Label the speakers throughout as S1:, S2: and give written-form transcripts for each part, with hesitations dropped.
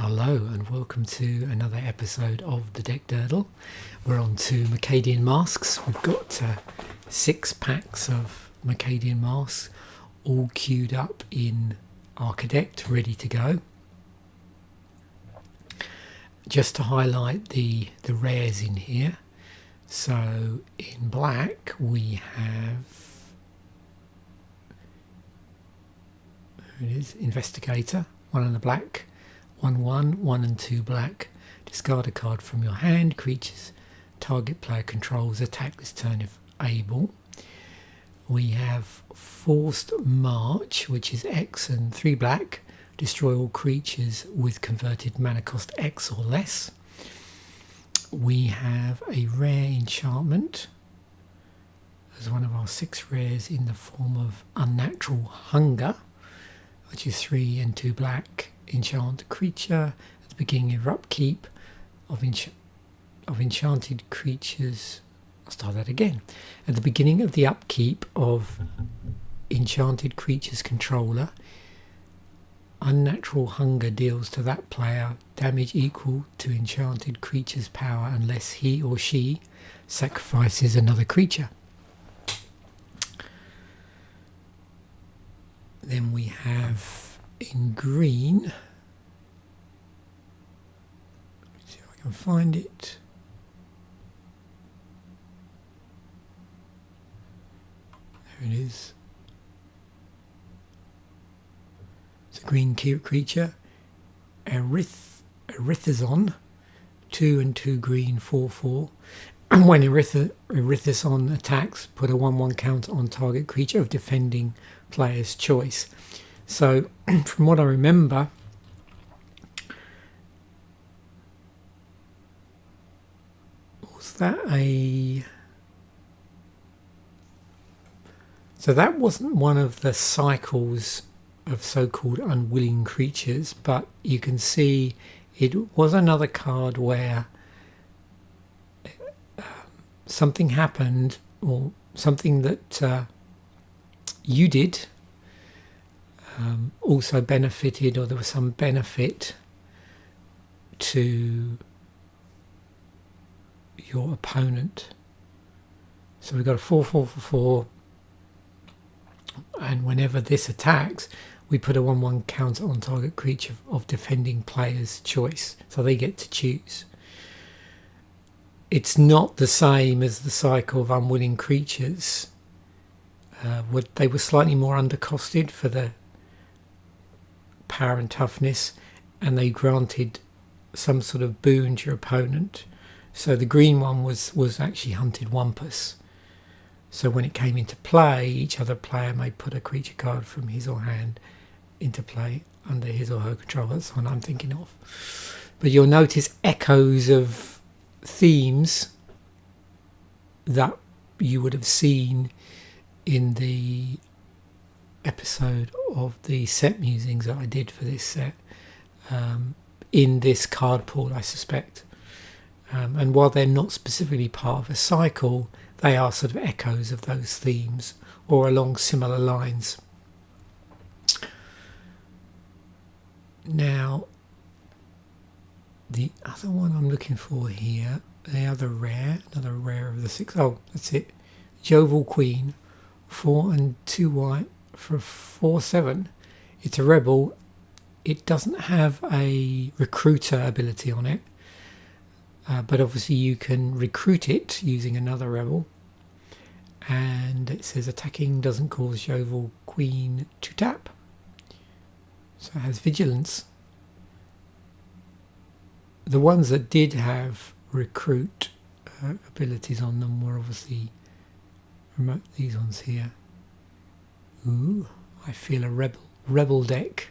S1: Hello and welcome to another episode of the Deck Durdle. We're on to Mercadian Masques. We've got 6 packs of Mercadian Masques all queued up in Architect, ready to go. Just to highlight the rares in here. So in black we have, there it is, Investigator, 1 in the black. 1/1, 1 and 2 black. Discard a card from your hand. Creatures target player controls attack this turn if able. We have Forced March, which is X and 3 black. Destroy all creatures with converted mana cost X or less. We have a rare enchantment as one of our 6 rares in the form of Unnatural Hunger, which is 3 and 2 black. Enchant a creature at the beginning of upkeep of enchanted creatures. I'll start that again. At the beginning of the upkeep of enchanted creatures controller, Unnatural Hunger deals to that player damage equal to enchanted creature's power unless he or she sacrifices another creature. Then we have in green, let's see if I can find it. There it is. It's a green creature, Erithizon, 2 and 2 green, 4/4. When Erithizon attacks, put a 1/1 counter on target creature of defending player's choice. So, from what I remember, was that a... So that wasn't one of the cycles of so-called unwilling creatures, but you can see it was another card where something happened, or something that you did also benefited, or there was some benefit to your opponent. So we've got a 4/4/4, and whenever this attacks, we put a 1/1 counter on target creature of defending player's choice, so they get to choose. It's not the same as the cycle of unwilling creatures. They were slightly more undercosted for the power and toughness, and they granted some sort of boon to your opponent. So the green one was actually Hunted Wampus. So when it came into play, each other player may put a creature card from his or hand into play under his or her control. That's the one I'm thinking of. But you'll notice echoes of themes that you would have seen in the episode of the set musings that I did for this set, in this card pool, I suspect. And while they're not specifically part of a cycle, they are sort of echoes of those themes or along similar lines. Now, the other one I'm looking for here, another rare of the 6. Oh, that's it. Jovial Queen, 4 and 2 white for 4/7. It's a rebel. It doesn't have a recruiter ability on it, but obviously you can recruit it using another rebel. And it says attacking doesn't cause Jovial Queen to tap, so it has vigilance. The ones that did have recruit abilities on them were obviously these ones here. Ooh, I feel a rebel deck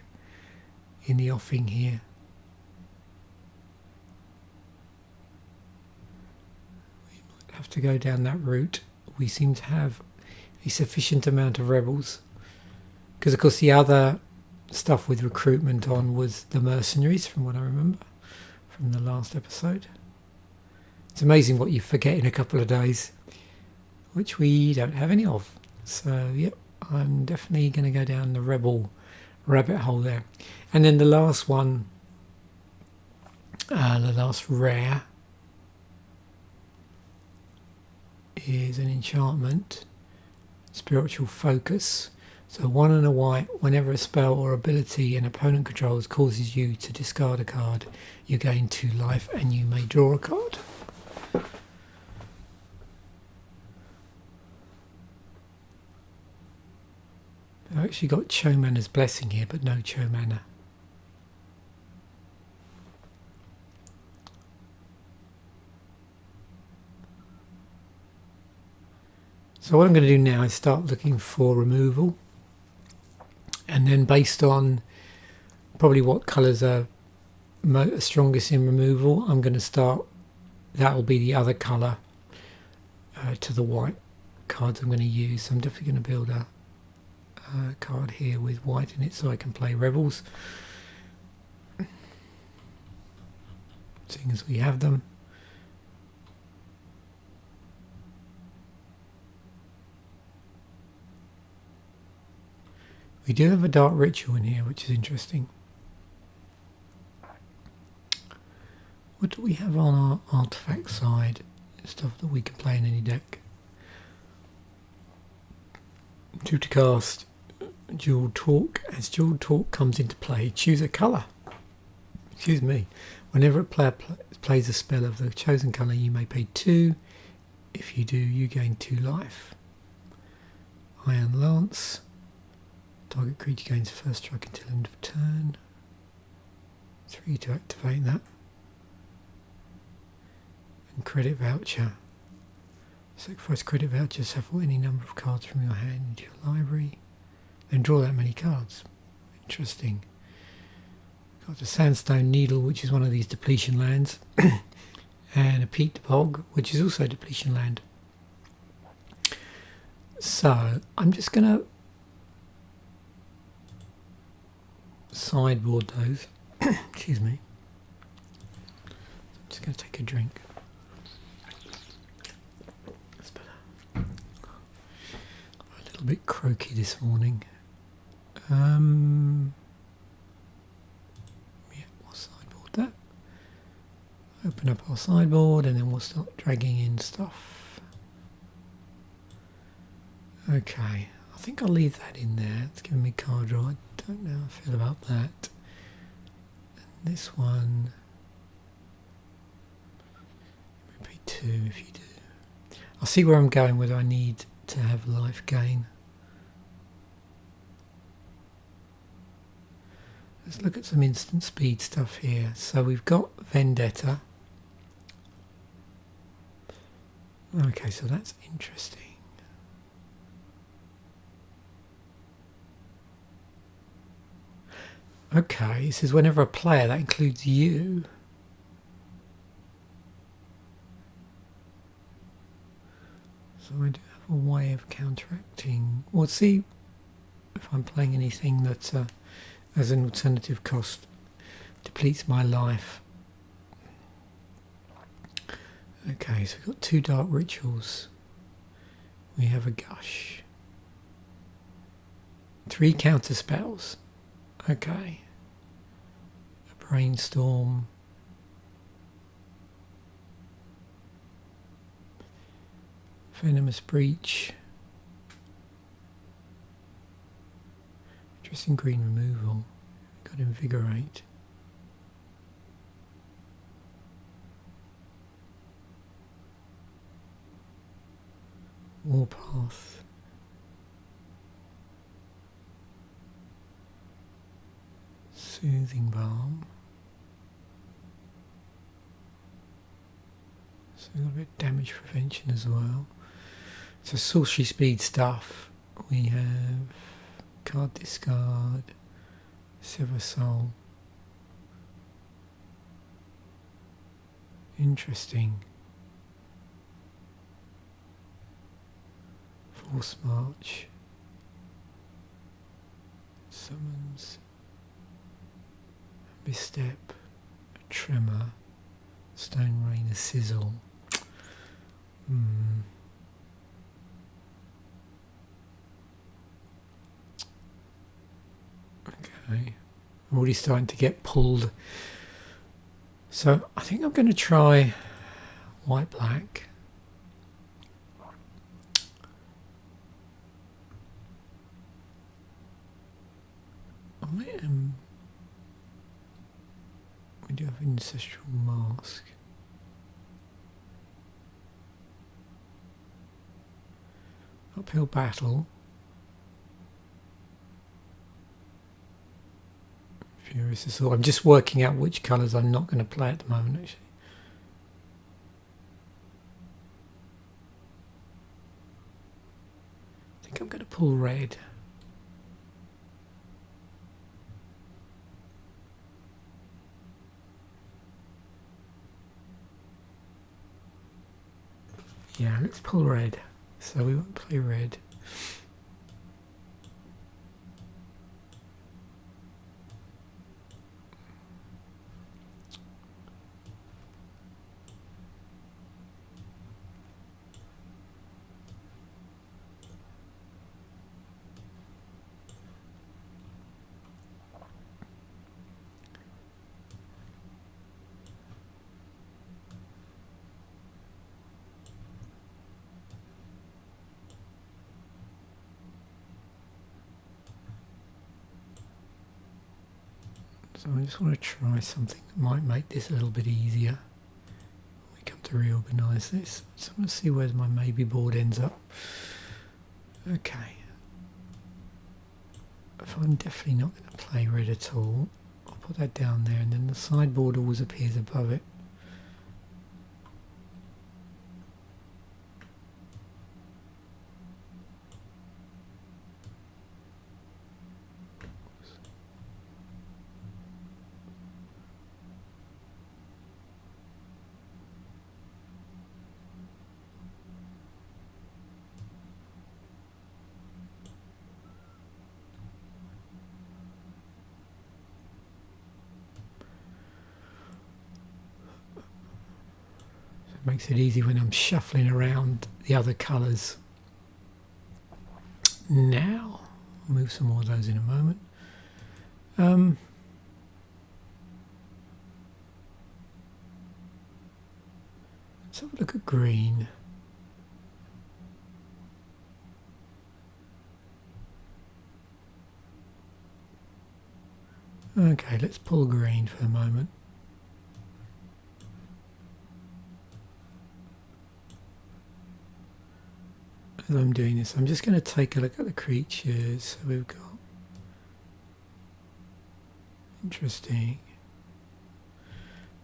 S1: in the offing here. We might have to go down that route. We seem to have a sufficient amount of rebels, because of course the other stuff with recruitment on was the mercenaries, from what I remember from the last episode. It's amazing what you forget in a couple of days, which we don't have any of. So yep, I'm definitely going to go down the rebel rabbit hole there. And then the last one The last rare is an enchantment, Spiritual Focus. So 1 and a white, whenever a spell or ability an opponent controls causes you to discard a card, you gain 2 life and you may draw a card. I've actually got Chomana's Blessing here, but no Chomana. So what I'm going to do now is start looking for removal, and then based on probably what colours are strongest in removal, I'm going to start, that will be the other colour to the white cards I'm going to use. So I'm definitely going to build a card here with white in it so I can play Rebels, seeing as we have them. We do have a Dark Ritual in here, which is interesting. What do we have on our artifact side? Stuff that we can play in any deck. 2 to cast. Dual Talk. As Dual Talk comes into play, choose a colour. Excuse me. Whenever a player plays a spell of the chosen colour, you may pay 2. If you do, you gain 2 life. Iron Lance. Target creature gains first strike until end of turn. 3 to activate that. And Credit Voucher. Sacrifice Credit Voucher, shuffle any number of cards from your hand into your library. Then draw that many cards. Interesting. Got the Sandstone Needle, which is one of these depletion lands. And a Peat Bog, which is also a depletion land. So I'm just going to sideboard those. Excuse me. I'm just going to take a drink. That's better. I'm a little bit croaky this morning. Yeah, we'll sideboard that. Open up our sideboard and then we'll start dragging in stuff. Okay, I think I'll leave that in there. It's giving me card draw. I don't know how I feel about that. And this one, maybe 2 if you do. I'll see where I'm going, whether I need to have life gain. Let's look at some instant speed stuff here. So we've got Vendetta. Okay, so that's interesting. Okay, it says whenever a player, that includes you. So I do have a way of counteracting. We'll see if I'm playing anything that as an alternative cost depletes my life. Okay, so we've got 2 Dark Rituals. We have a Gush. 3 counter spells. Okay. A Brainstorm. Venomous Breach. Interesting green removal. Got Invigorate. Warpath. Soothing Balm. So we've got a bit of damage prevention as well. So sorcery speed stuff. We have card discard, Sever Soul. Interesting. Force March. Summons. Misstep. Tremor. Stone Rain, a Sizzle. Okay. I'm already starting to get pulled So I think I'm going to try white black. We do have ancestral mask. Uphill battle. Furious Assault. I'm just working out which colours I'm not going to play at the moment, actually. I think I'm going to pull red. Yeah, let's pull red. So we won't play red. So I just want to try something that might make this a little bit easier when we come to reorganise this. So I'm going to see where my maybe board ends up. Okay. If I'm definitely not going to play red at all, I'll put that down there, and then the sideboard always appears above it. Makes it easy when I'm shuffling around the other colours. Now, I'll move some more of those in a moment. Let's have a look at green. Okay, let's pull green for the moment. As I'm doing this, I'm just going to take a look at the creatures. So we've got interesting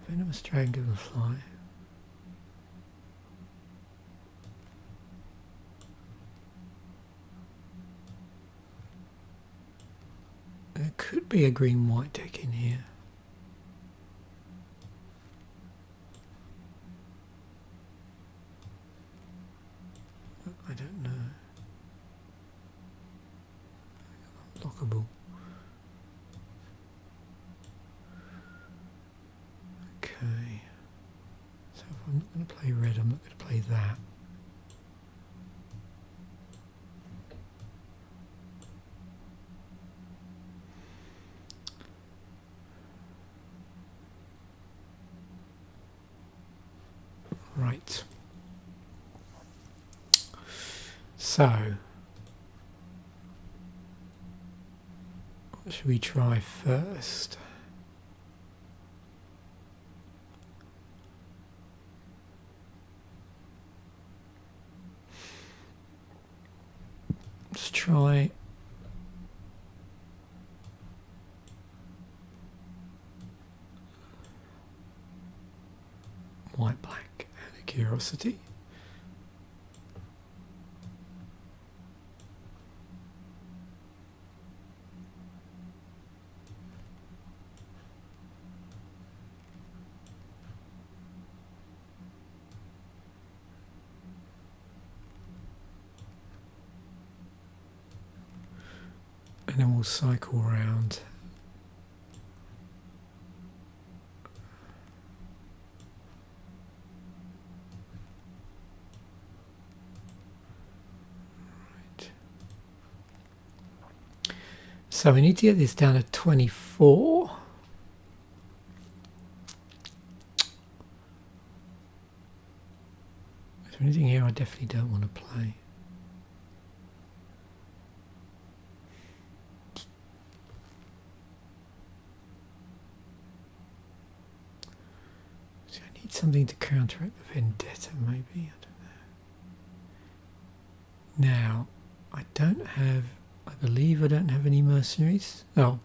S1: venomous dragonfly. There could be a green-white deck in here. I don't know. Unlockable. Okay. So if I'm not going to play red, I'm not going to play that. Right. So, what should we try first? Let's try white, black, and a curiosity. And then we'll cycle around. Right. So we need to get this down to 24. there anything here I definitely don't want to play? So I need something to counteract the vendetta, maybe. I don't know. Now, I don't have. I believe I don't have any mercenaries. Oh.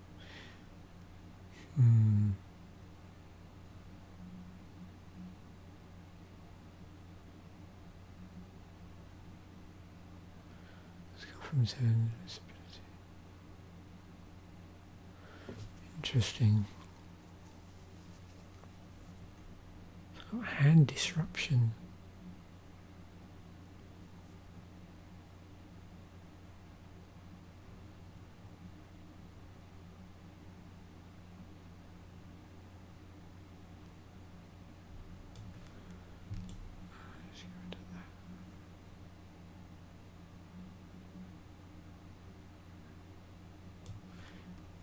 S1: Let's go from 10. Interesting. It's got hand disruption.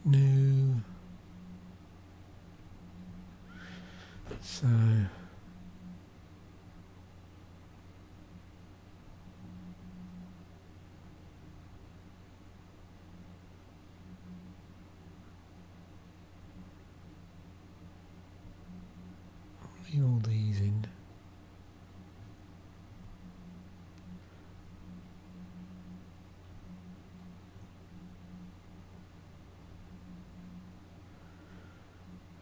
S1: No. So leave all these in.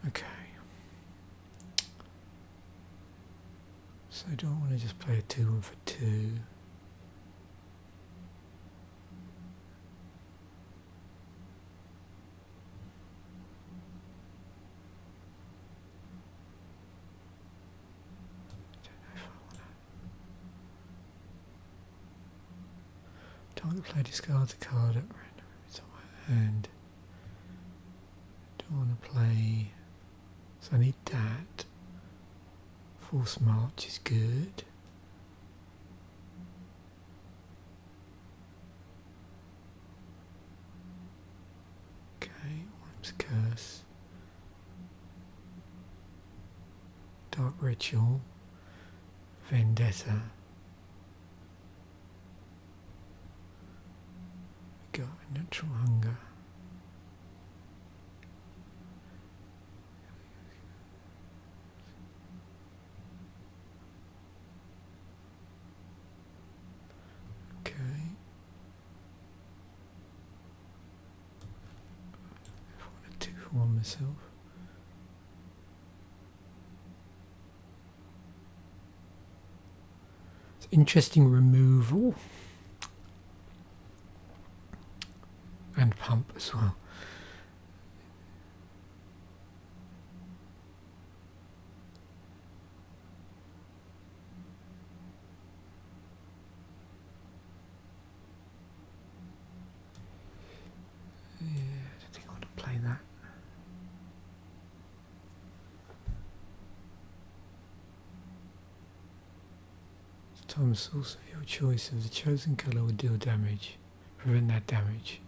S1: Okay. So I don't want to just play a 2-1 for 2. Target player discards a card at random. It's on my hand. Don't want to play. So I need that. Force March is good. Okay, Worm's Curse. Dark Ritual. Vendetta. Got Natural Hunger. Okay. If I want to 2 for 1 myself. It's interesting removal. And pump as well. Yeah, I don't think I want to play that. Time source of your choice of the chosen colour will deal damage. Prevent that damage.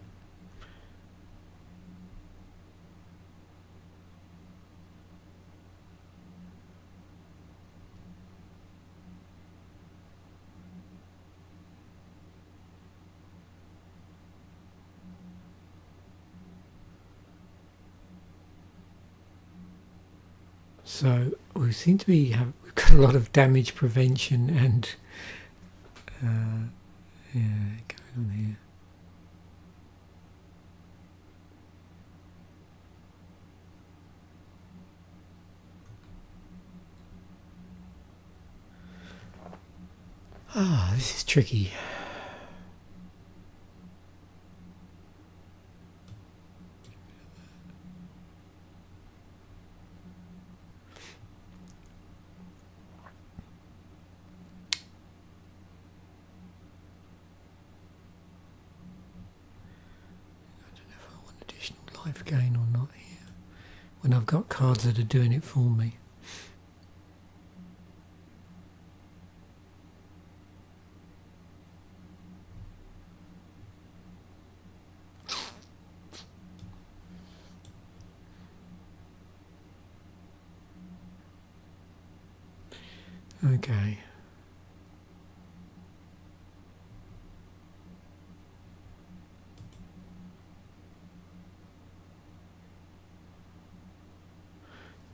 S1: So we seem to be we've got a lot of damage prevention and yeah, going on here. Ah, this is tricky. Life gain or not here when I've got cards that are doing it for me. Okay.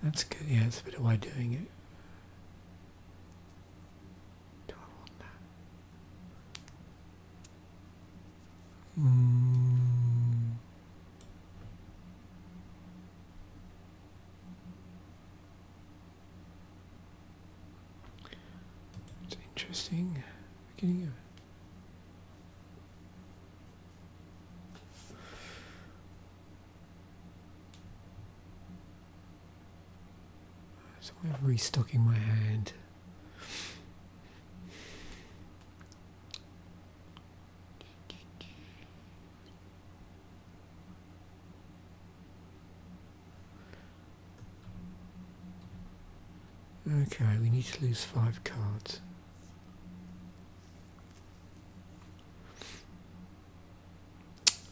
S1: That's good. Yeah, that's a better way of doing it. Do I want that? It's interesting. Beginning of so I'm restocking my hand. Okay, we need to lose 5 cards.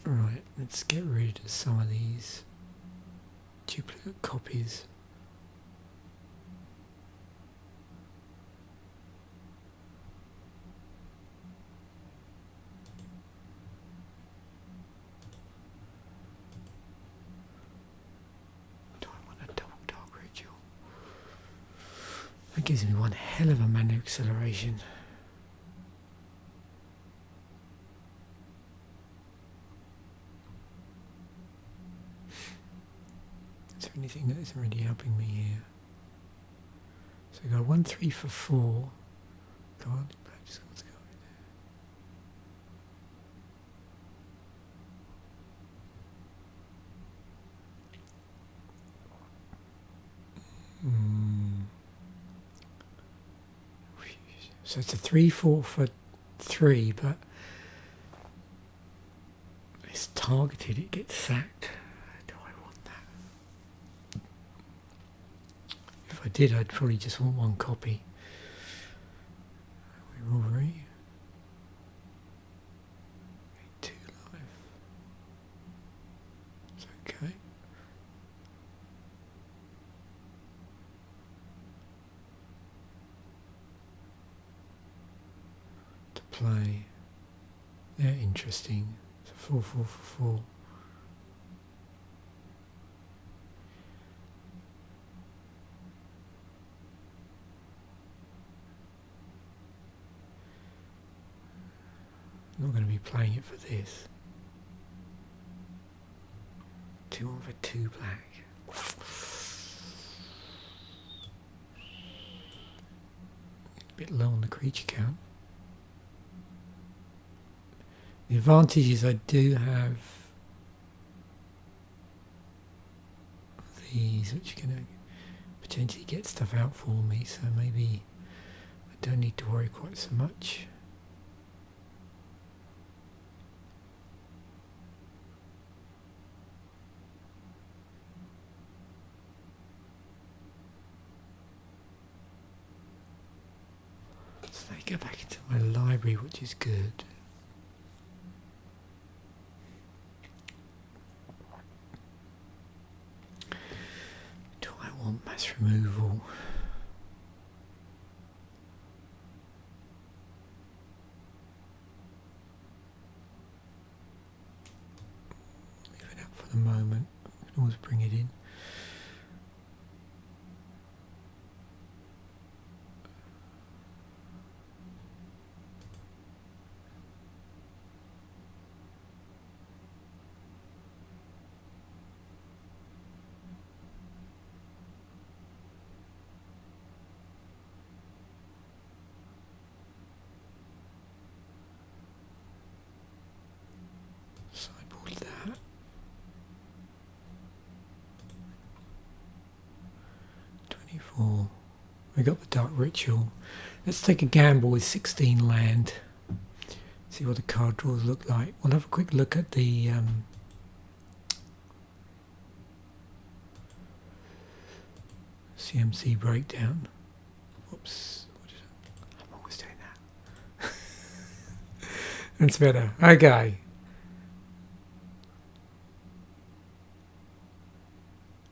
S1: Right, let's get rid of some of these duplicate copies. Do I want a double dark ritual? That gives me one hell of a mana acceleration. Is there anything that isn't really helping me here? So we got 1, 3 for 4. God, just let's go there. So it's a 3, 4 for 3, but it's targeted, it gets sacked. Do I want that? If I did, I'd probably just want 1 copy. Rivalry. 2 life. It's okay. To play. They're interesting. It's a 4, 4 for 4. I'm not going to be playing it for this. 2 over 2 black. A bit low on the creature count. The advantage is I do have these which are going to potentially get stuff out for me, so maybe I don't need to worry quite so much. So they go back into my library, which is good. Do I want mass removal? Leave it out for the moment. I can always bring it in. Sideboard that. We got the Dark Ritual. Let's take a gamble with 16 land. See what the card draws look like. We'll have a quick look at the CMC breakdown. Whoops. I'm always doing that. That's better. Okay.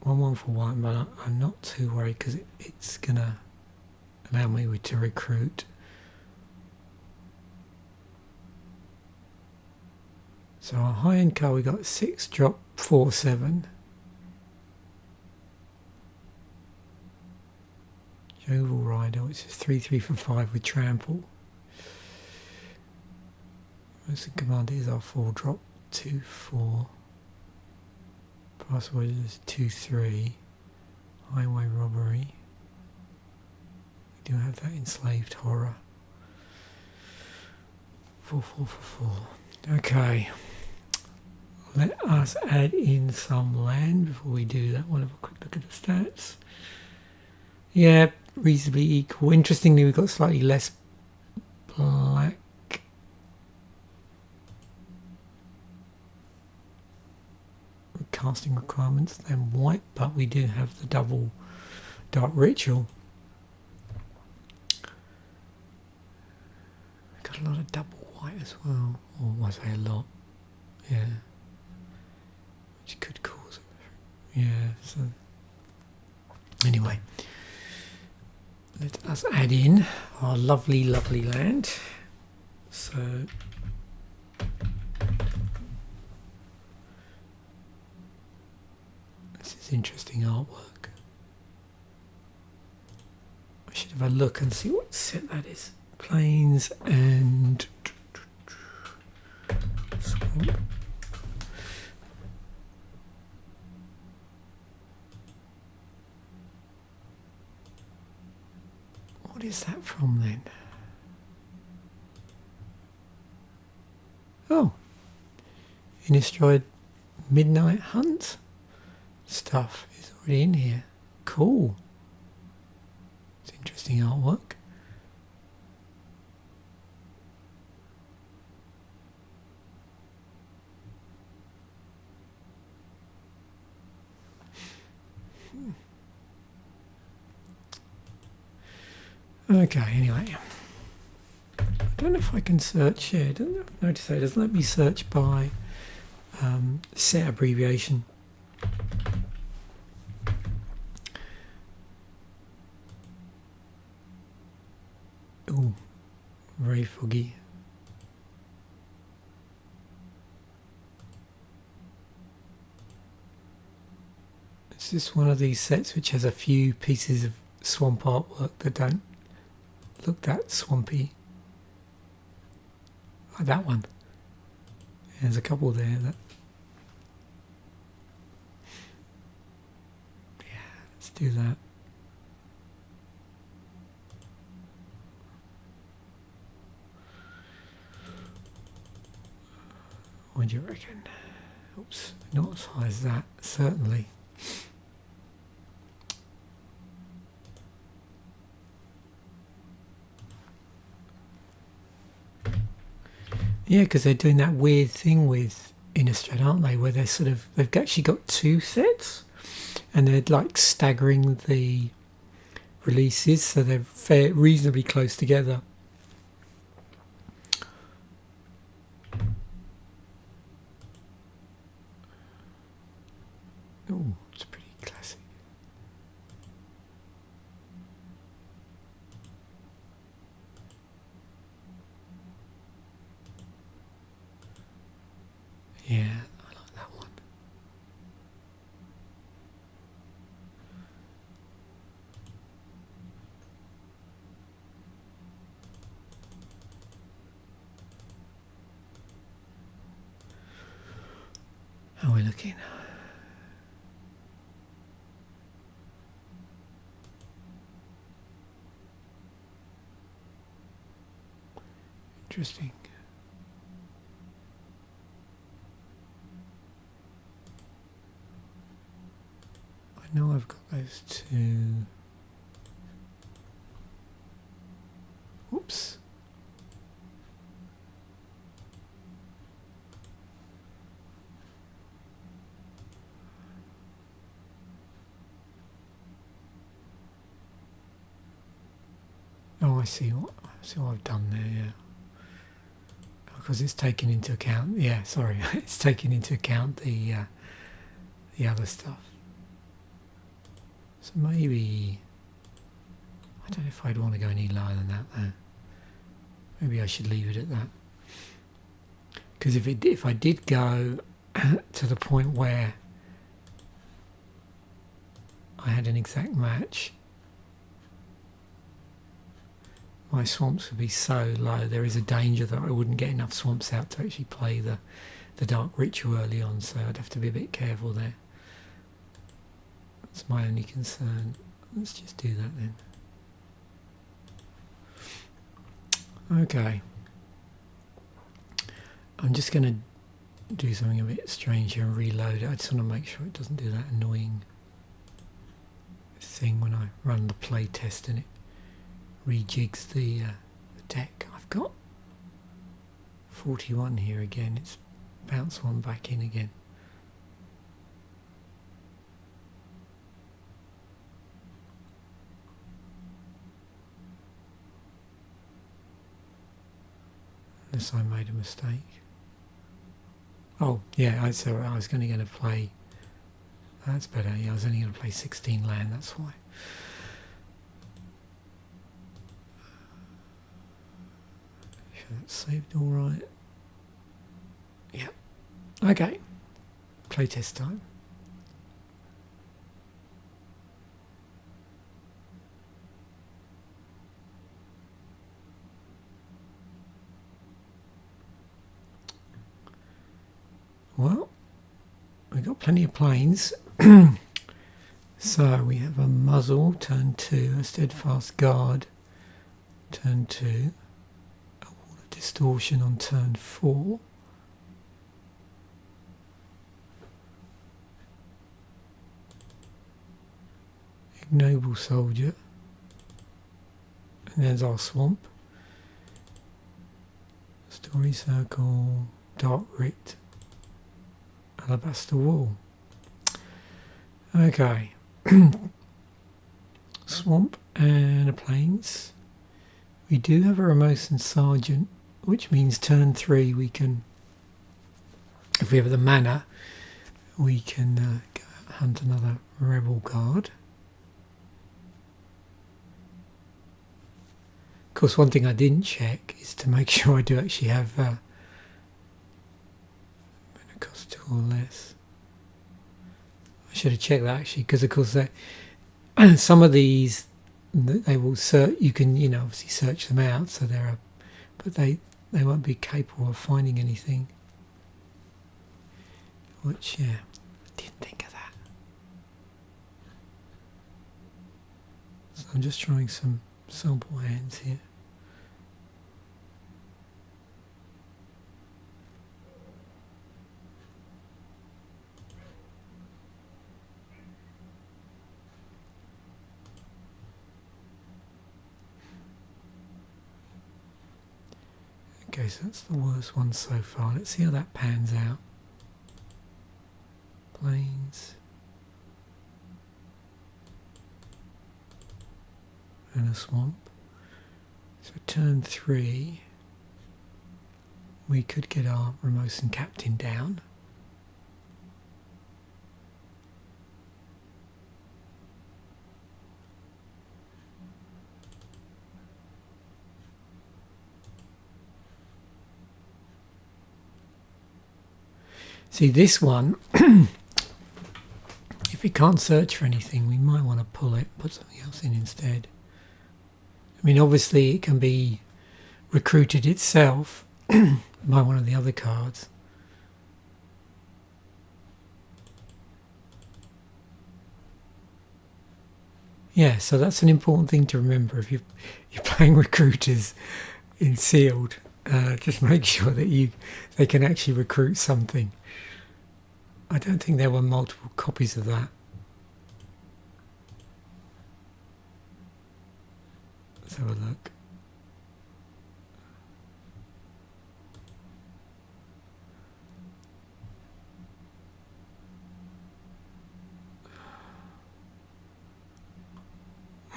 S1: 1 for 1, but I'm not too worried because it's gonna allow me to recruit. So our high end card, we got 6 drop 4 7. Oval Rider, which is 3/3 for 5 with trample. Most of command is our 4 drop 2/4. Password is 2/3. Highway robbery. We do have that enslaved horror. 4/4 for 4. Okay. Let us add in some land before we do that. We'll have a quick look at the stats. Yeah, reasonably equal. Interestingly, we've got slightly less black. Casting requirements than white, but we do have the double dark ritual. We've got a lot of double white as well, or was I a lot? Yeah. Which could cause it. Yeah, so anyway, let us add in our lovely, lovely land. So this is interesting artwork. I should have a look and see what set that is. Plains and swamp. What is that from then? Oh, Innistrad Midnight Hunt stuff is already in here. Cool. It's interesting artwork. Okay, anyway. I don't know if I can search here. Notice that it doesn't let me search by set abbreviation. Oh, very foggy. It's just one of these sets which has a few pieces of swamp artwork that don't look that swampy. Like that one. There's a couple there that. Yeah, let's do that. What do you reckon? Oops, not as high as that, certainly. Yeah, because they're doing that weird thing with Innistrad, aren't they? Where they're they've actually got two sets, and they're like staggering the releases, so they're reasonably close together. Oh, it's pretty classic. Yeah, I like that one. How are we looking? Interesting. I know I've got those two. Oops. Oh, I see what I've done there. Yeah. Because it's taken into account, yeah, sorry, it's taken into account the other stuff. So maybe, I don't know if I'd want to go any lower than that though. Maybe I should leave it at that. Because if I did go to the point where I had an exact match, my swamps would be so low. There is a danger that I wouldn't get enough swamps out to actually play the Dark Ritual early on, so I'd have to be a bit careful there. That's my only concern. Let's just do that then. Okay. I'm just going to do something a bit strange here and reload it. I just want to make sure it doesn't do that annoying thing when I run the play test and it rejigs the deck. I've got 41 here again. It's bounced one back in again. Unless I made a mistake. Oh yeah, I was only going to play. That's better. Yeah, I was only going to play 16 land. That's why. Sure that's saved all right. Yeah. Okay. Playtest time. Well, we've got plenty of planes. So we have a muzzle, turn 2, a steadfast guard, turn 2, a wall of distortion on turn 4. Ignoble soldier, and there's our swamp. Story circle, dark writ, alabaster wall. Okay. Swamp and a plains. We do have a Ramosan Sergeant, which means turn 3 we can, if we have the mana, we can go hunt another rebel card. Of course, one thing I didn't check is to make sure I do actually have mana cost 2 or less. I should have checked that actually, because of course some of these they will search. You can obviously search them out, so there are, but they won't be capable of finding anything. Which I didn't think of that. So I'm just trying some sample hands here. Okay, so that's the worst one so far. Let's see how that pans out. Plains. And a swamp. So turn 3, we could get our Ramosan captain down. See, this one, if we can't search for anything, we might want to pull it, put something else in instead. I mean, obviously it can be recruited itself by one of the other cards. Yeah, so that's an important thing to remember. If you're playing recruiters in sealed, just make sure that they can actually recruit something. I don't think there were multiple copies of that. Let's have a look.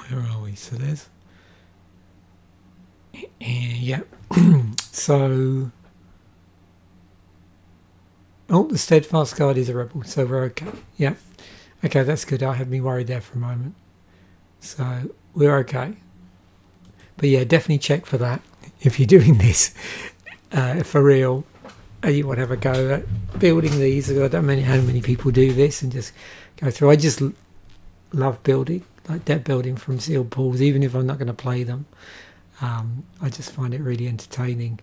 S1: Where are we? So there's... yeah. So... oh, the steadfast guard is a rebel, so we're okay. Yeah. Okay, that's good. I had me worried there for a moment. So we're okay. But yeah, definitely check for that if you're doing this for real. You want to have a go at building these. I don't know how many people do this and just go through. I just love building, like deck building from sealed pools, even if I'm not going to play them. I just find it really entertaining.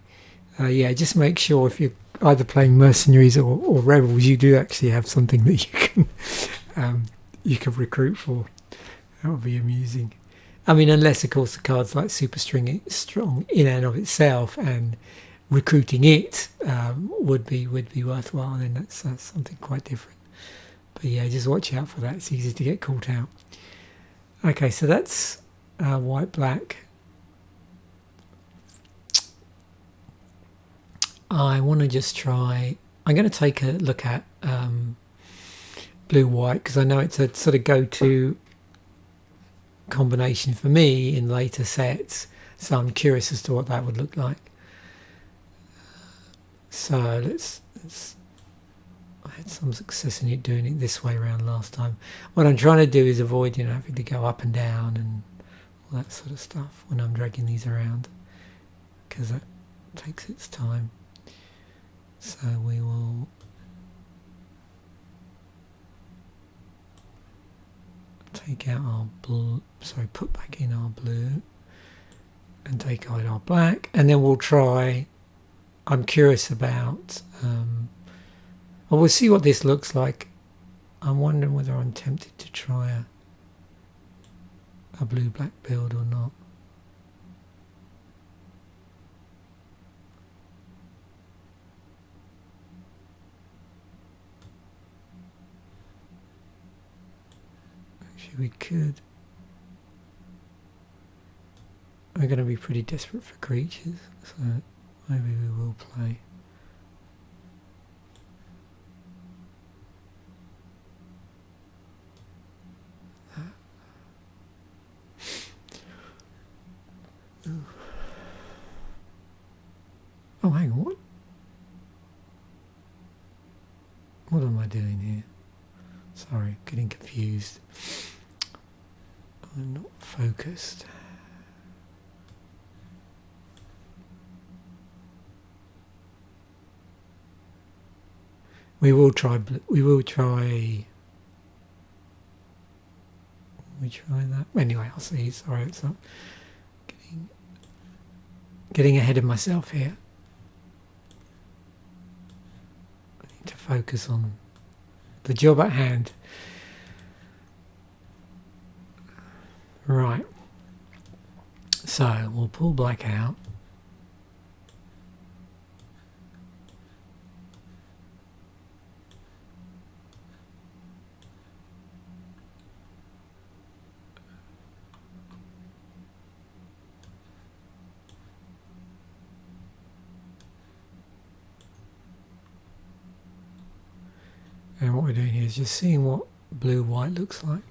S1: Yeah, just make sure if you're either playing mercenaries or rebels, you do actually have something that you can recruit for. That would be amusing. I mean, unless of course the card's like super strong in and of itself, and recruiting it would be worthwhile. Then that's something quite different. But yeah, just watch out for that. It's easy to get caught out. Okay, so that's white black. I want to just try. I'm going to take a look at blue white, because I know it's a sort of go-to combination for me in later sets. So I'm curious as to what that would look like. So let's I had some success in doing it this way around last time. What I'm trying to do is avoid, having to go up and down and all that sort of stuff when I'm dragging these around, because that takes its time. So we will take out our blue, put back in our blue and take out our black, and then we'll try. I'm curious about well, we'll see what this looks like. I'm wondering whether I'm tempted to try a blue-black build or not. Actually, we could. We're going to be pretty desperate for creatures, so maybe we will play. Oh, hang on, what am I doing here? Sorry, getting confused. I'm not focused. We will try that. Anyway, I'll see. Sorry, it's not getting ahead of myself here. I need to focus on the job at hand. Right. So we'll pull black out. And what we're doing here is just seeing what blue-white looks like.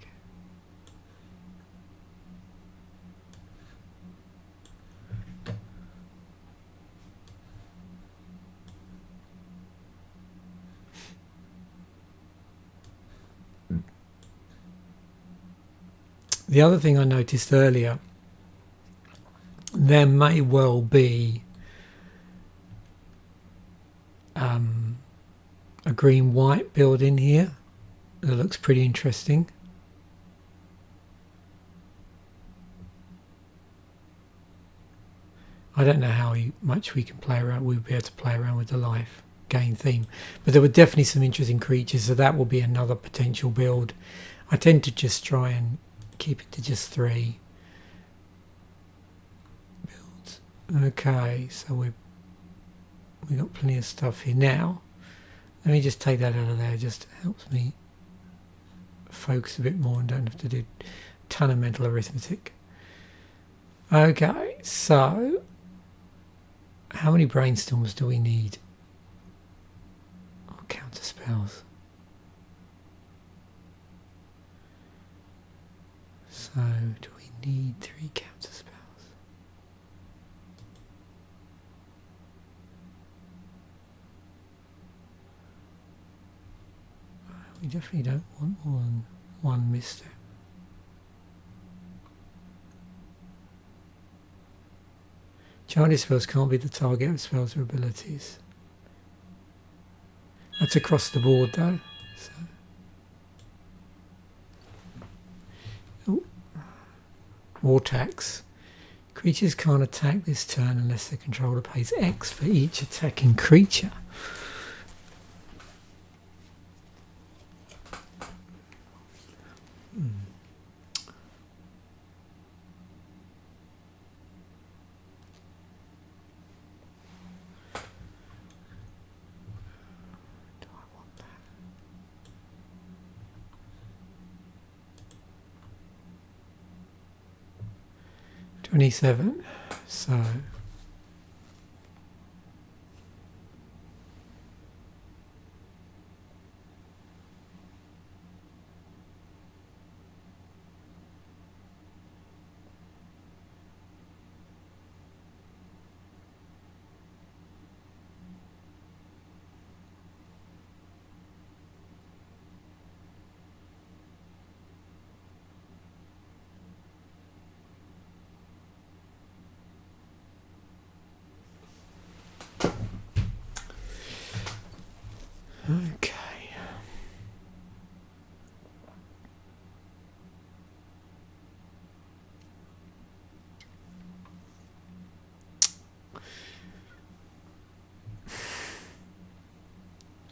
S1: The other thing I noticed earlier, there may well be a green-white build in here that looks pretty interesting. I don't know how much we can play around. We'll be able to play around with the life gain theme, but there were definitely some interesting creatures, so that will be another potential build. I tend to just try and keep it to just 3 builds. Okay, so we've got plenty of stuff here now. Let me just take that out of there, just helps me focus a bit more and don't have to do a ton of mental arithmetic. Okay, so how many brainstorms do we need? Oh, counter spells. So do we need 3 counter spells? We definitely don't want more than 1 misstep. Charlie spells can't be the target of spells or abilities. That's across the board though. So. Oh. War tax. Creatures can't attack this turn unless the controller pays X for each attacking creature. Do I want that? 27, so okay.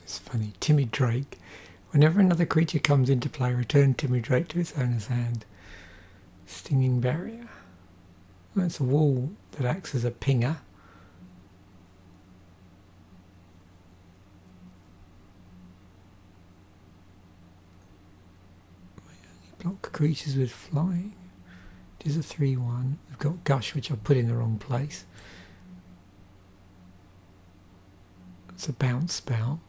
S1: It's funny, Timid Drake. Whenever another creature comes into play, return Timid Drake to its owner's hand. Stinging Barrier. That's a wall that acts as a pinger. Block creatures with flying. It is a 3/1. We've got Gush, which I've put in the wrong place. It's a bounce spell.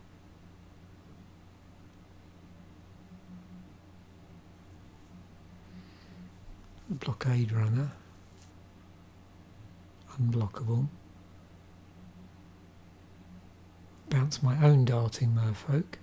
S1: Blockade Runner. Unblockable. Bounce my own Darting Merfolk.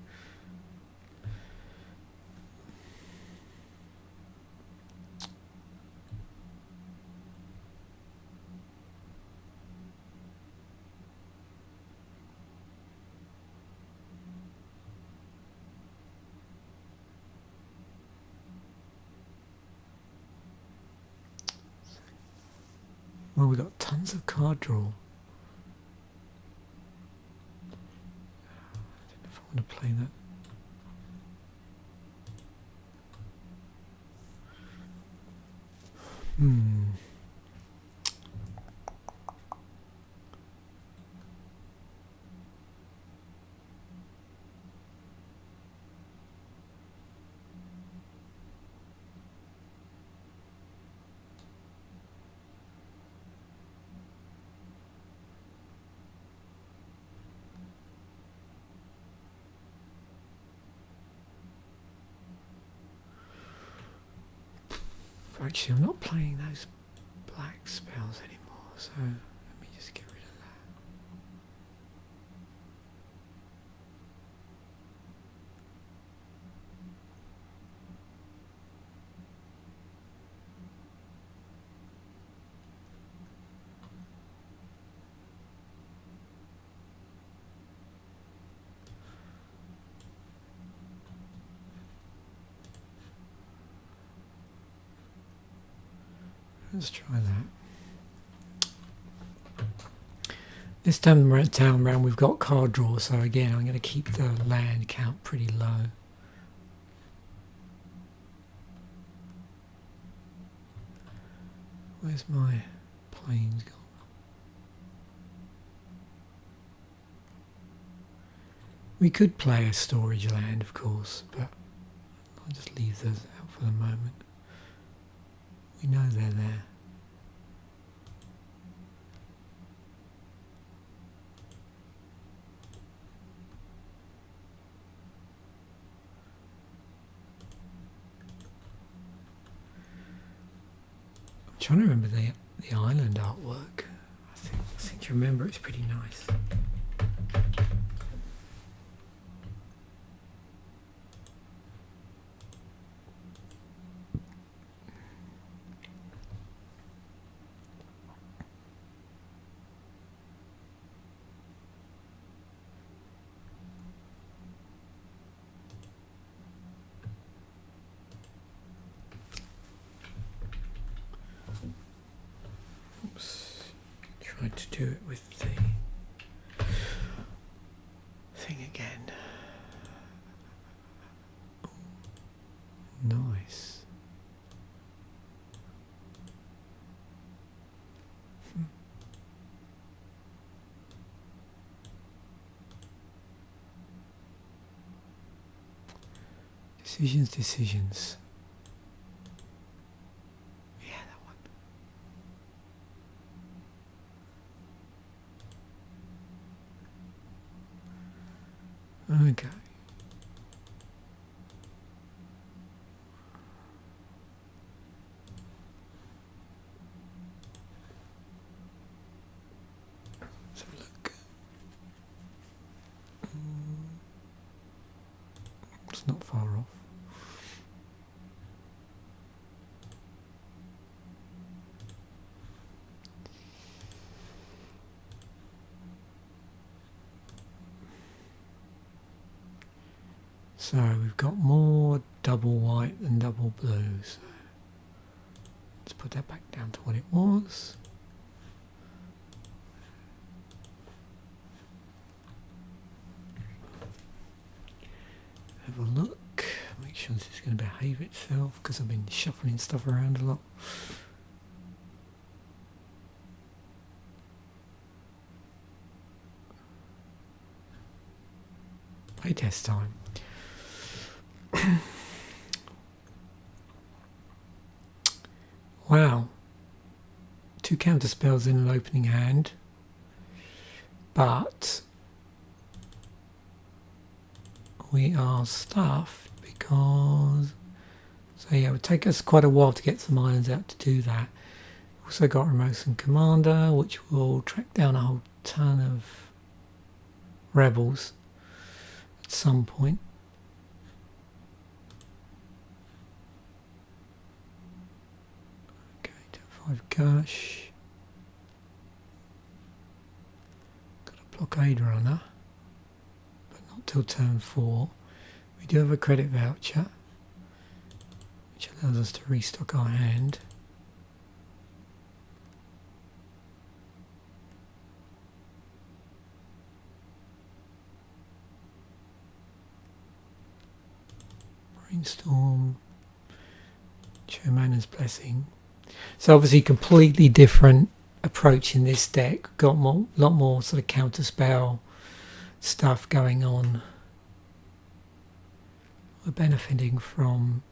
S1: Well, we've got tons of card draw. I don't know if I want to play that. Actually, I'm not playing those black spells anymore, so let me just get rid of that. Let's try that. This time round we've got card draw, so again I'm going to keep the land count pretty low. Where's my planes gone? We could play a storage land, of course, but I'll just leave those out for the moment. We know they're there. I'm trying to remember the island artwork. I seem to remember it's pretty nice. do it with the thing again. Nice. Decisions. Yeah, that one. Okay. Let's have a look. It's not far off. So we've got more double white than double blue, so let's put that back down to what it was. Have a look, make sure this is going to behave itself because I've been shuffling stuff around a lot. Playtest time. Wow, 2 counter spells in an opening hand, but we are stuffed because, so yeah, it would take us quite a while to get some islands out to do that. Also got Remote Commander, which will track down a whole ton of rebels at some point. Gush. Got a blockade runner, but not till turn 4. We do have a credit voucher, which allows us to restock our hand. Brainstorm, Chairman's Blessing. So obviously completely different approach in this deck. Got a lot more sort of counter spell stuff going on. We're benefiting from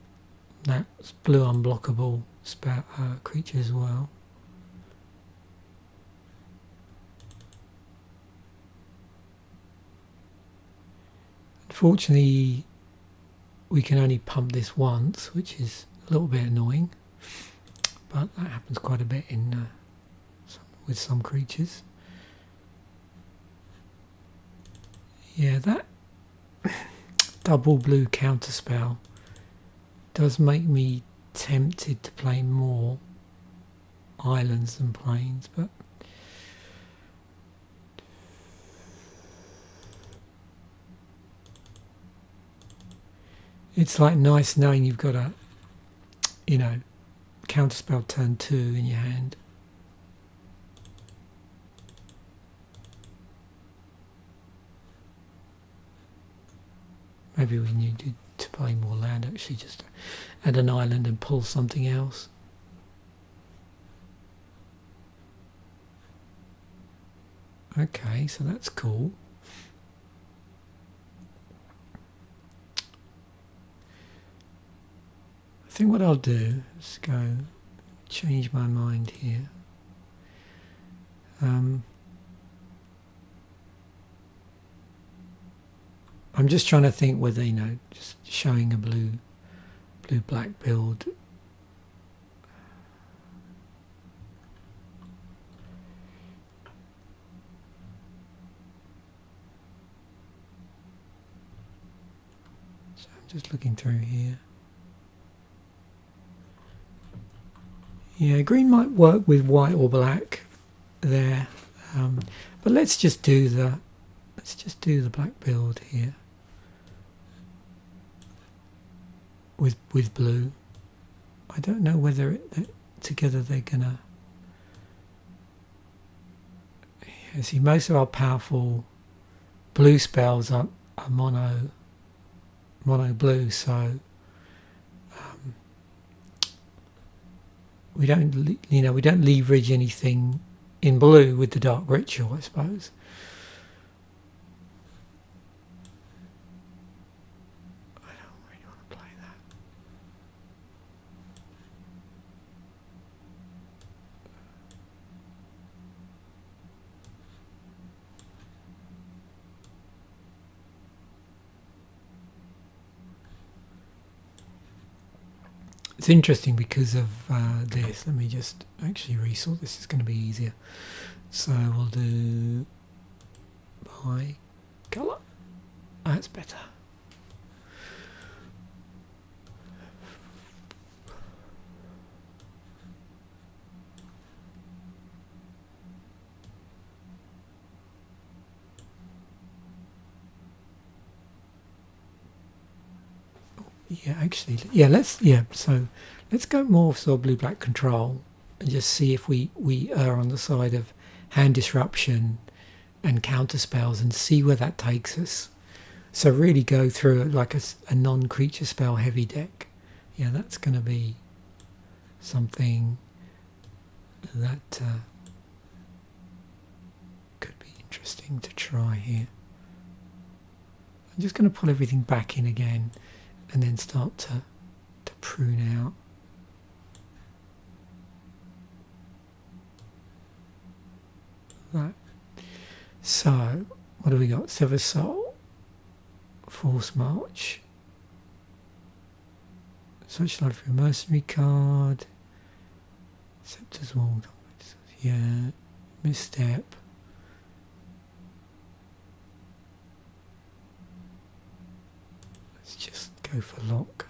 S1: that blue unblockable spell creature as well. Unfortunately, we can only pump this once, which is a little bit annoying. But that happens quite a bit in with some creatures. Yeah, that double blue counterspell does make me tempted to play more islands than plains, but it's like nice knowing you've got a, you know, counterspell turn 2 in your hand. Maybe we need to play more land, actually, just add an island and pull something else. Okay, so that's cool. I think what I'll do is go change my mind here. I'm just trying to think whether, you know, just showing a blue-black build. So I'm just looking through here. Yeah, green might work with white or black there, but let's just do the black build here with blue. I don't know whether together they're gonna. Yeah, see, most of our powerful blue spells are mono blue, so we don't leverage anything in blue with the Dark Ritual, I suppose. I don't really want to play that. It's interesting because of this. Let me just actually resort. This is going to be easier. So we'll do by colour. That's better. Yeah, actually, so let's go more sort of blue-black control and just see if we err on the side of hand disruption and counter spells and see where that takes us. So really go through it like a non-creature spell heavy deck. Yeah, that's going to be something that could be interesting to try here. I'm just going to pull everything back in again and then start to prune out. That. So, what do we got? Sever Soul, Force March, Search Life for a Mercenary card, Scepter's Wall, yeah, Misstep. Let's just go for lock.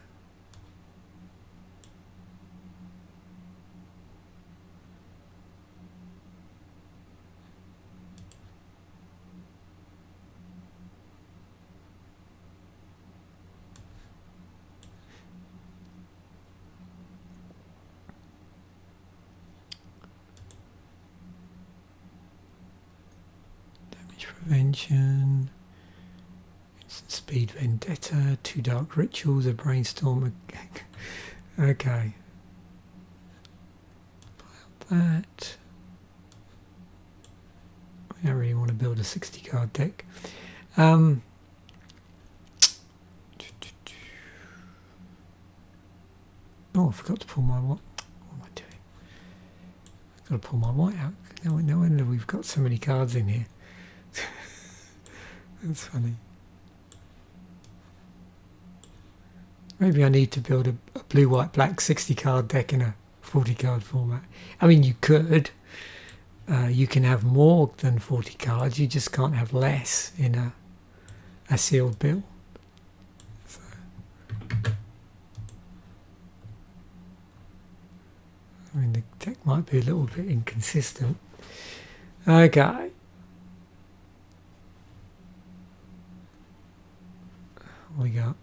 S1: Damage Prevention. Speed Vendetta, 2 Dark Rituals, a Brainstorm. Okay. That. I don't really want to build a 60 card deck. Oh, I forgot to pull my what? What am I doing? I've got to pull my white out. No wonder we've got so many cards in here. That's funny. Maybe I need to build a blue, white, black 60 card deck in a 40 card format. I mean, you could. You can have more than 40 cards. You just can't have less in a sealed bill. So. I mean, the deck might be a little bit inconsistent. Okay. What we got?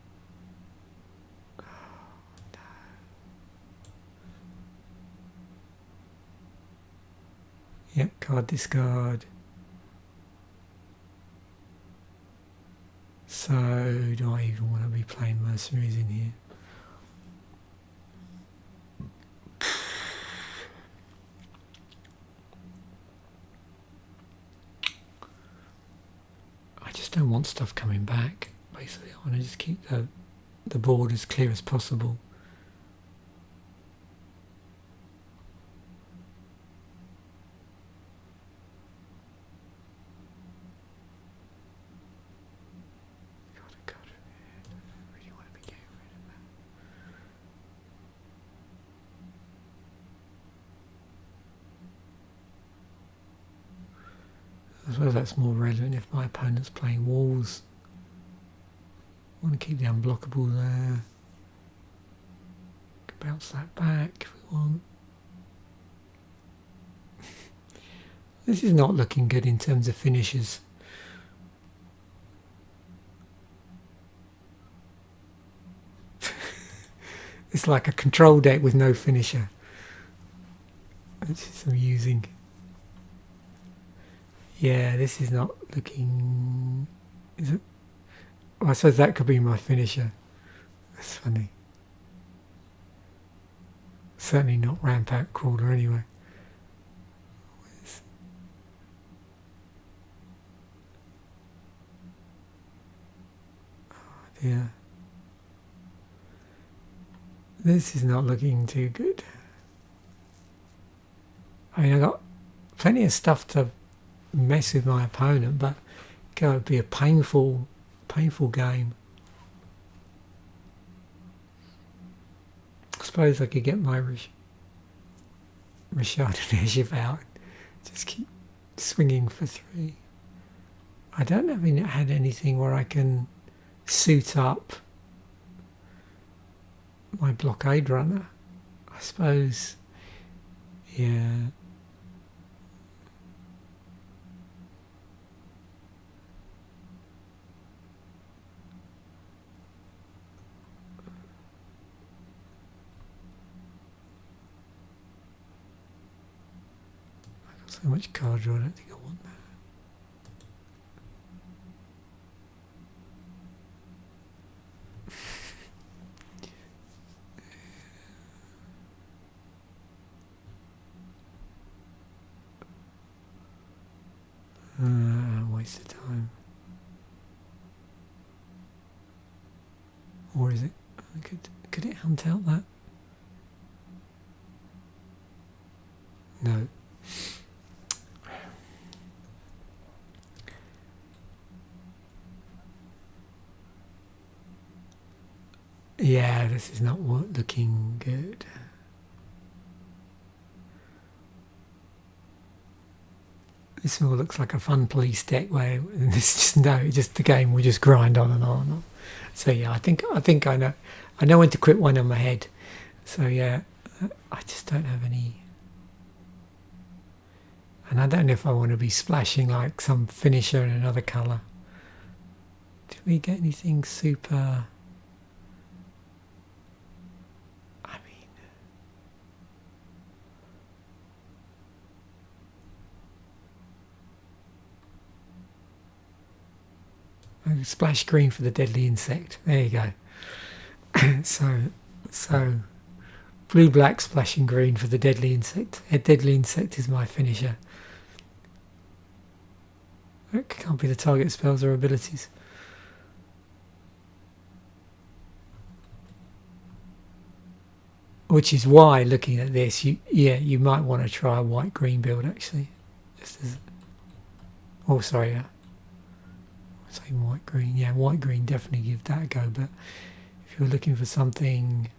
S1: Yep, card discard. So, do I even want to be playing mercenaries in here? I just don't want stuff coming back, basically. I want to just keep the board as clear as possible. I suppose that's more relevant if my opponent's playing walls. I want to keep the unblockable there. Can bounce that back if we want. This is not looking good in terms of finishes. It's like a control deck with no finisher, which is amusing. Yeah, this is not looking... Is it? Well, I suppose that could be my finisher. That's funny. Certainly not Rampart Crawler anyway. Oh dear. This is not looking too good. I mean, I got plenty of stuff to mess with my opponent, but it would be a painful game. I suppose I could get my Mercadian out. Just keep swinging for 3. I don't have had anything where I can suit up my blockade runner. I suppose, yeah. I've got so much card draw, I don't think I want that. Waste of time. Or is it? Could it hunt out that? No. Yeah, this is not looking good. This all looks like a fun police deck where this just the game will just grind on and on and on. So yeah, I think I know when to quit one on my head. So yeah, I just don't have any, and I don't know if I want to be splashing like some finisher in another colour. Did we get anything super? Splash green for the deadly insect. There you go. so blue black splashing green for the deadly insect. A deadly insect is my finisher. It can't be the target spells or abilities. Which is why, looking at this, you might want to try a white green build actually. Just as, oh sorry, yeah. Same white green, yeah, white green definitely give that a go, but if you're looking for something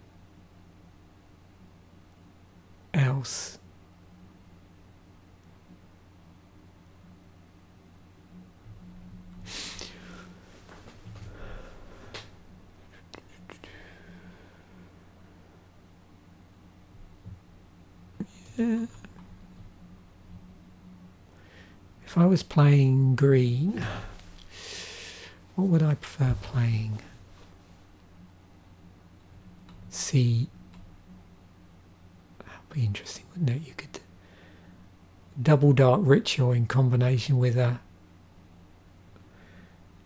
S1: else, yeah. If I was playing green, what would I prefer playing? See, that would be interesting, wouldn't it? You could double dark ritual in combination with a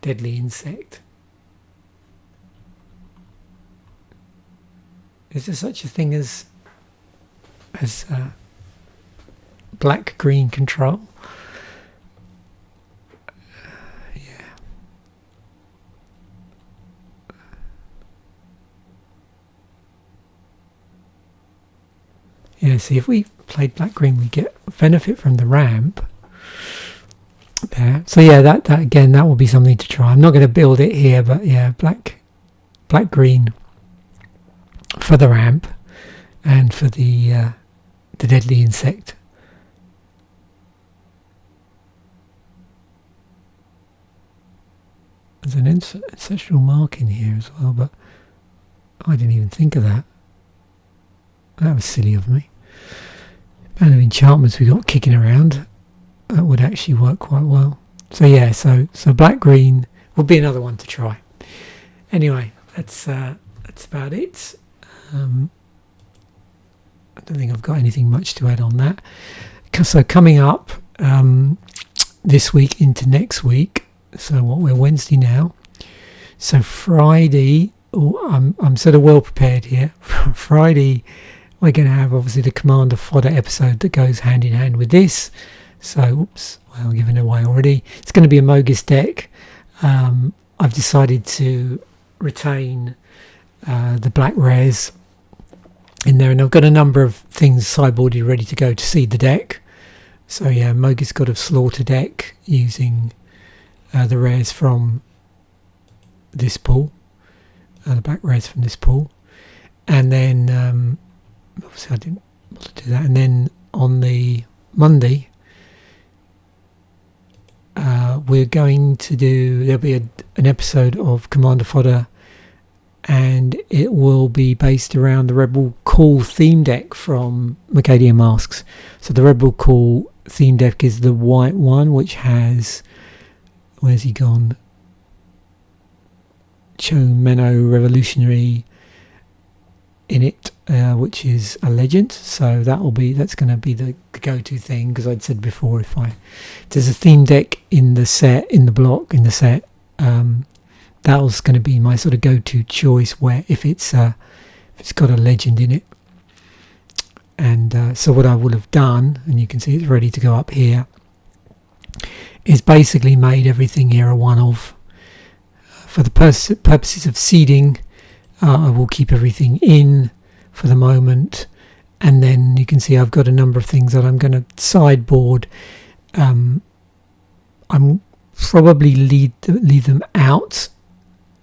S1: deadly insect. Is there such a thing as black green control? Yeah, see, if we played black-green, we get benefit from the ramp there. So yeah, that again, that will be something to try. I'm not going to build it here, but yeah, black-green for the ramp and for the deadly insect. There's an ancestral mark in here as well, but I didn't even think of that. That was silly of me. And of enchantments we got kicking around, that would actually work quite well. So yeah, so black green will be another one to try. Anyway, that's about it. I don't think I've got anything much to add on that. So coming up, this week into next week. So what, we're Wednesday now. So Friday, I'm sort of well prepared here. Friday, we're going to have obviously the Commander Fodder episode that goes hand in hand with this. So, oops, well, giving it away already. It's going to be a Mogis deck. I've decided to retain the black rares in there, and I've got a number of things sideboarded ready to go to seed the deck. So yeah, Mogis God of Slaughter deck using the rares from this pool, the black rares from this pool, and then obviously I didn't want to do that. And then on the Monday, we're going to there'll be an episode of Commander Fodder, and it will be based around the Rebel Call theme deck from Mercadian Masques. So the Rebel Call theme deck is the white one, which has, where's he gone? Chomeno Revolutionary in it, which is a legend. So that's going to be the go-to thing, because I'd said before, if there's a theme deck in the set, that was going to be my sort of go-to choice, where if it's got a legend in it. And so what I will have done, and you can see it's ready to go up here, is basically made everything here a one-off. For the purposes of seeding, I will keep everything in for the moment, and then you can see I've got a number of things that I'm going to sideboard. I'm probably leave them out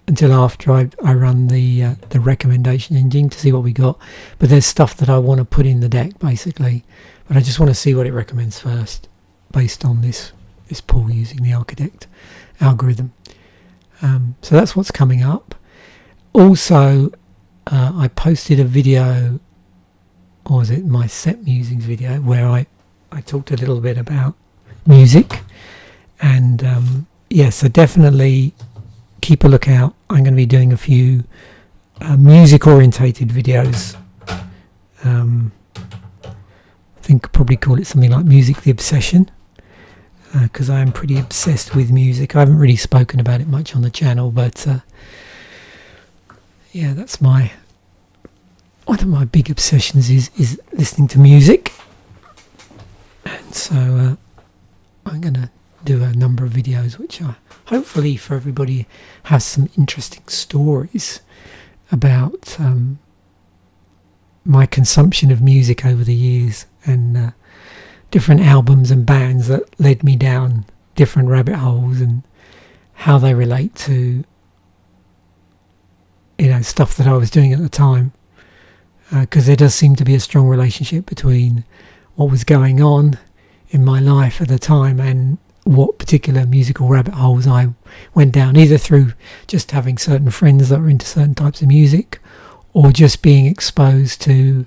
S1: until after I run the recommendation engine to see what we got. But there's stuff that I want to put in the deck basically, but I just want to see what it recommends first based on this pool using the Architect algorithm. So that's what's coming up. Also, I posted a video, or was it my set musings video, where I talked a little bit about music, and so definitely keep a lookout. I'm going to be doing a few music orientated videos. I think I'd probably call it something like Music the Obsession, because I am pretty obsessed with music. I haven't really spoken about it much on the channel, but that's one of my big obsessions is listening to music. And so I'm going to do a number of videos which are hopefully for everybody have some interesting stories about my consumption of music over the years, and different albums and bands that led me down different rabbit holes, and how they relate to stuff that I was doing at the time, because there does seem to be a strong relationship between what was going on in my life at the time and what particular musical rabbit holes I went down, either through just having certain friends that were into certain types of music, or just being exposed to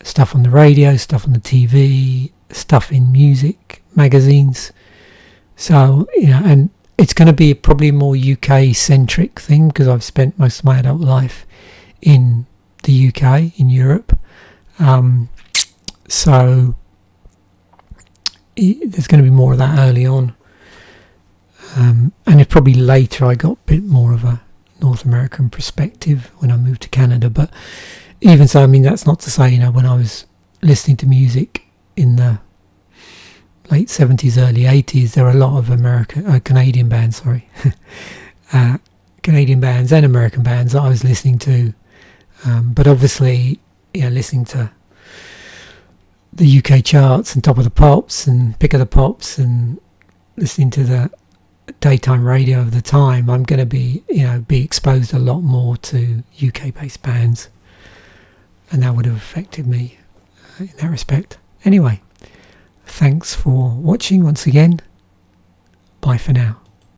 S1: stuff on the radio, stuff on the TV, stuff in music magazines. So and it's going to be probably a more UK centric thing, because I've spent most of my adult life in the UK, in Europe. So there's going to be more of that early on, and it's probably later I got a bit more of a North American perspective when I moved to Canada. But even so, I mean, that's not to say, when I was listening to music in the late 70s, early 80s, there were a lot of Canadian bands, Canadian bands and American bands that I was listening to. But obviously, listening to the UK charts and Top of the Pops and Pick of the Pops and listening to the daytime radio of the time, I'm going to be exposed a lot more to UK-based bands, and that would have affected me in that respect. Anyway, thanks for watching once again. Bye for now.